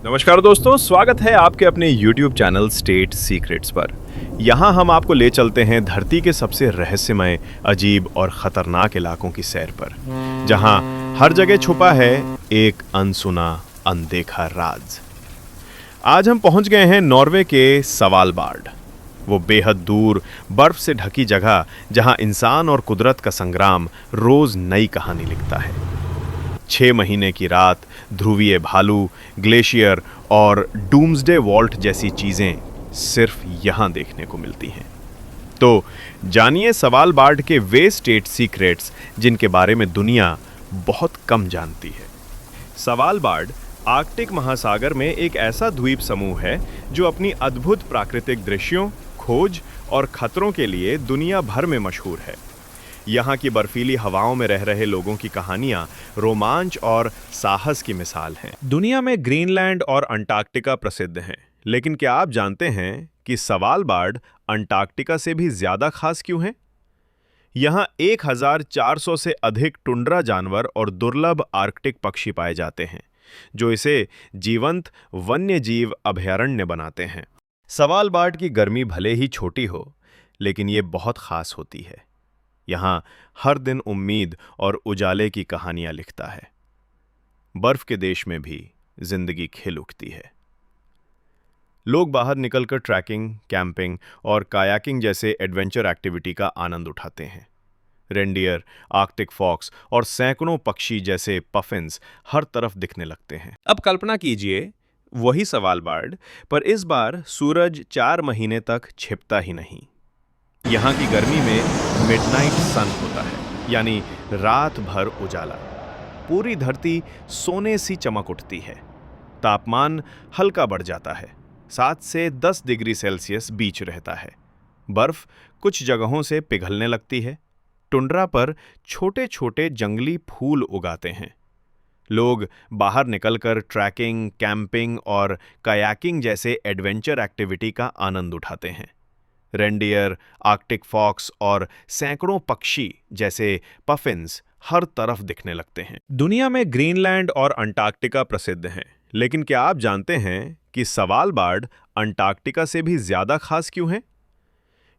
नमस्कार दोस्तों, स्वागत है आपके अपने YouTube चैनल स्टेट सीक्रेट्स पर। यहाँ हम आपको ले चलते हैं धरती के सबसे रहस्यमय, अजीब और खतरनाक इलाकों की सैर पर, जहाँ हर जगह छुपा है एक अनसुना, अनदेखा राज। आज हम पहुँच गए हैं नॉर्वे के सवालबार्ड, वो बेहद दूर बर्फ से ढकी जगह जहाँ इंसान और कुदरत का संग्राम रोज नई कहानी लिखता है। 6 महीने की रात, ध्रुवीय भालू, ग्लेशियर और डूम्सडे वॉल्ट जैसी चीजें सिर्फ यहां देखने को मिलती हैं। तो जानिए सवालबार्ड के वे स्टेट सीक्रेट्स जिनके बारे में दुनिया बहुत कम जानती है। सवालबार्ड आर्कटिक महासागर में एक ऐसा द्वीप समूह है जो अपनी अद्भुत प्राकृतिक दृश्यों, खोज और खतरों के लिए दुनिया भर में मशहूर है। यहाँ की बर्फीली हवाओं में रह रहे लोगों की कहानियां रोमांच और साहस की मिसाल हैं। दुनिया में ग्रीनलैंड और अंटार्कटिका प्रसिद्ध हैं, लेकिन क्या आप जानते हैं कि सवालबार्ड अंटार्कटिका से भी ज्यादा खास क्यों है? यहाँ 1400 से अधिक टुंड्रा जानवर और दुर्लभ आर्कटिक पक्षी पाए जाते हैं, जो इसे जीवंत वन्यजीव अभयारण्य बनाते हैं। सवालबार्ड की गर्मी भले ही छोटी हो, लेकिन ये बहुत खास होती है। यहाँ हर दिन उम्मीद और उजाले की कहानियां लिखता है। बर्फ के देश में भी जिंदगी खिल उठती है। लोग बाहर निकलकर ट्रैकिंग, कैंपिंग और कायाकिंग जैसे एडवेंचर एक्टिविटी का आनंद उठाते हैं। रेंडियर, आर्कटिक फॉक्स और सैकड़ों पक्षी जैसे पफिन्स हर तरफ दिखने लगते हैं। अब कल्पना कीजिए, वही सवालबार्ड, पर इस बार सूरज 4 महीने तक छिपता ही नहीं। यहाँ की गर्मी में मिडनाइट सन होता है, यानी रात भर उजाला। पूरी धरती सोने सी चमक उठती है। तापमान हल्का बढ़ जाता है, 7 से 10 डिग्री सेल्सियस बीच रहता है। बर्फ कुछ जगहों से पिघलने लगती है। टुंड्रा पर छोटे छोटे जंगली फूल उगाते हैं। लोग बाहर निकलकर ट्रैकिंग, कैंपिंग और कायाकिंग जैसे एडवेंचर एक्टिविटी का आनंद उठाते हैं। रेंडियर, आर्कटिक फॉक्स और सैकड़ों पक्षी जैसे पफिन्स हर तरफ दिखने लगते हैं। दुनिया में ग्रीनलैंड और अंटार्कटिका प्रसिद्ध हैं, लेकिन क्या आप जानते हैं कि सवालबार्ड अंटार्कटिका से भी ज्यादा खास क्यों है?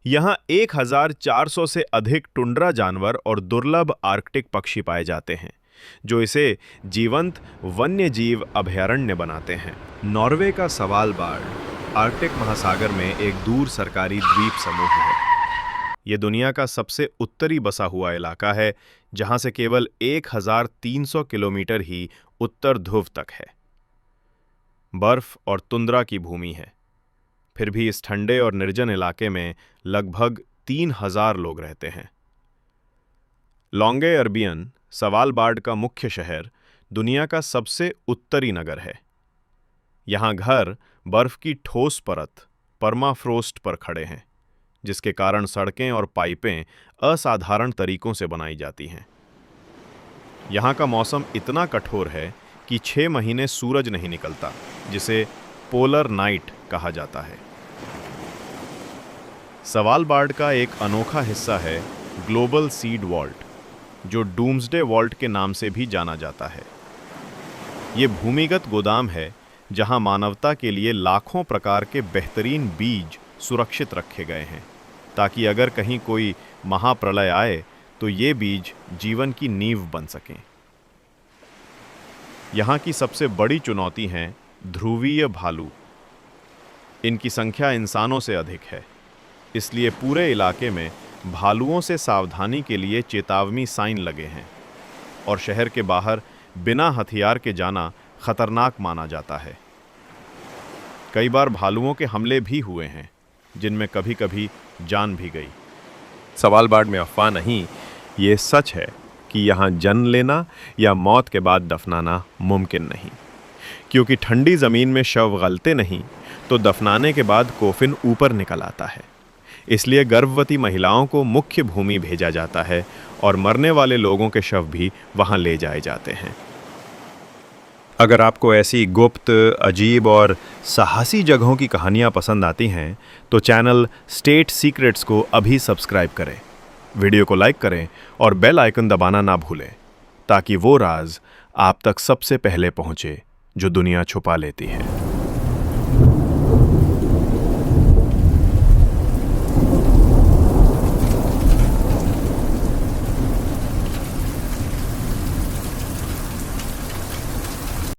यहाँ 1400 से अधिक टुंड्रा जानवर और दुर्लभ आर्कटिक पक्षी पाए जाते हैं, जो इसे जीवंत वन्यजीव अभयारण्य बनाते हैं। नॉर्वे का सवालबार्ड आर्कटिक महासागर में एक दूर सरकारी द्वीप समूह है। यह दुनिया का सबसे उत्तरी बसा हुआ इलाका है, जहां से केवल 1300 किलोमीटर ही उत्तर ध्रुव तक है। बर्फ और तुंद्रा की भूमि है, फिर भी इस ठंडे और निर्जन इलाके में लगभग 3000 लोग रहते हैं। लॉन्गेयरबियन, सवालबार्ड का मुख्य शहर, दुनिया का सबसे उत्तरी नगर है। यहाँ घर बर्फ की ठोस परत, परमाफ्रोस्ट पर खड़े हैं, जिसके कारण सड़कें और पाइपें असाधारण तरीकों से बनाई जाती हैं। यहाँ का मौसम इतना कठोर है कि 6 महीने सूरज नहीं निकलता, जिसे पोलर नाइट कहा जाता है। सवालबार्ड का एक अनोखा हिस्सा है ग्लोबल सीड वॉल्ट, जो डूम्सडे वॉल्ट के नाम से भी जाना जाता है। ये भूमिगत गोदाम है जहां मानवता के लिए लाखों प्रकार के बेहतरीन बीज सुरक्षित रखे गए हैं, ताकि अगर कहीं कोई महाप्रलय आए तो ये बीज जीवन की नींव बन सकें। यहाँ की सबसे बड़ी चुनौती हैं ध्रुवीय भालू। इनकी संख्या इंसानों से अधिक है, इसलिए पूरे इलाके में भालुओं से सावधानी के लिए चेतावनी साइन लगे हैं, और शहर के बाहर बिना हथियार के जाना खतरनाक माना जाता है। कई बार भालुओं के हमले भी हुए हैं, जिनमें कभी कभी जान भी गई। सवालबार्ड में अफवाह नहीं, ये सच है कि यहाँ जन्म लेना या मौत के बाद दफनाना मुमकिन नहीं, क्योंकि ठंडी ज़मीन में शव गलते नहीं, तो दफनाने के बाद कोफिन ऊपर निकल आता है। इसलिए गर्भवती महिलाओं को मुख्य भूमि भेजा जाता है और मरने वाले लोगों के शव भी वहाँ ले जाए जाते हैं। अगर आपको ऐसी गुप्त, अजीब और साहसी जगहों की कहानियाँ पसंद आती हैं, तो चैनल स्टेट सीक्रेट्स को अभी सब्सक्राइब करें, वीडियो को लाइक करें और बेल आइकन दबाना ना भूलें, ताकि वो राज आप तक सबसे पहले पहुँचे जो दुनिया छुपा लेती है।